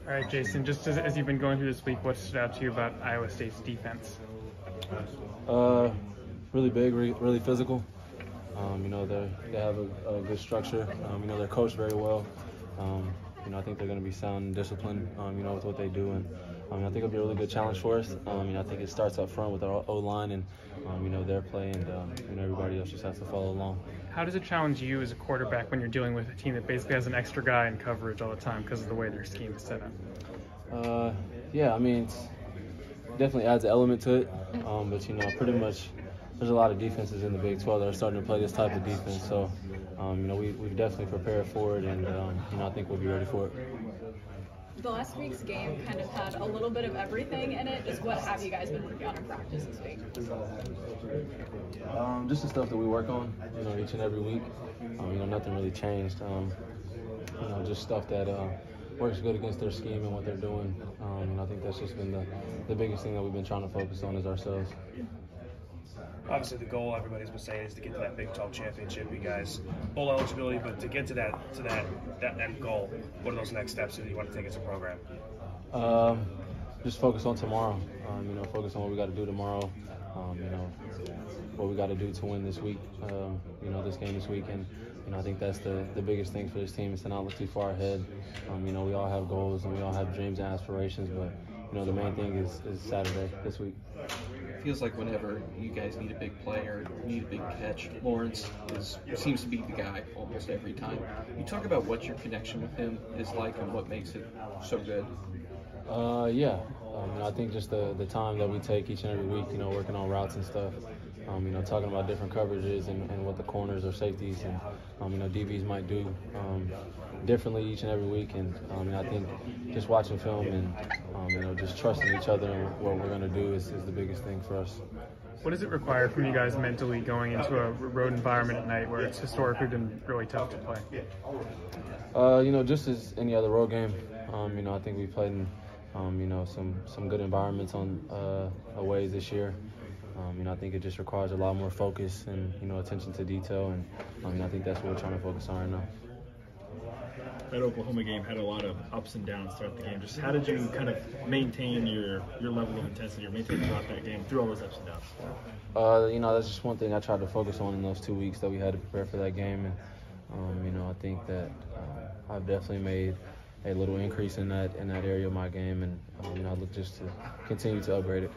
All right, Jason, just as you've been going through this week, what stood out to you about Iowa State's defense? Really big, really physical. They have a good structure. They're coached very well. I think they're going to be sound and disciplined, with what they do. And I think it'll be a really good challenge for us. I think it starts up front with our O-line and, their play, and, everybody else just has to follow along. How does it challenge you as a quarterback when you're dealing with a team that basically has an extra guy in coverage all the time because of the way their scheme is set up? It definitely adds an element to it. But, pretty much there's a lot of defenses in the Big 12 that are starting to play this type of defense. So, we've definitely prepared for it, and, I think we'll be ready for it. The last week's game kind of had a little bit of everything in it. Just what have you guys been working on in practice this week? Just the stuff that we work on, each and every week. Nothing really changed. Just stuff that works good against their scheme and what they're doing. I think that's just been the biggest thing that we've been trying to focus on is ourselves. Obviously, the goal everybody's been saying is to get to that Big 12 championship. You guys bowl eligibility, but to get to that end goal, what are those next steps that you want to take as a program? Just focus on tomorrow. Focus on what we got to do tomorrow. What we got to do to win this week. This game this weekend. I think that's the biggest thing for this team is to not look too far ahead. We all have goals and we all have dreams and aspirations, but the main thing is Saturday this week. It feels like whenever you guys need a big play or need a big catch, Lawrence seems to be the guy almost every time. You talk about what your connection with him is like and what makes it so good. I think just the time that we take each and every week, working on routes and stuff, talking about different coverages and what the corners or safeties and, DBs might do differently each and every week. And I think just watching film and, just trusting each other and what we're going to do is the biggest thing for us. What does it require from you guys mentally going into a road environment at night where it's historically been really tough to play? Just as any other road game, I think we played in some good environments on aways this year. I think it just requires a lot more focus and attention to detail, and I think that's what we're trying to focus on right now. That Oklahoma game had a lot of ups and downs throughout the game. Just how did you kind of maintain your level of intensity or maintain throughout that game through all those ups and downs? That's just one thing I tried to focus on in those 2 weeks that we had to prepare for that game, and I think that I've definitely made a little increase in that area of my game, and I look just to continue to upgrade it.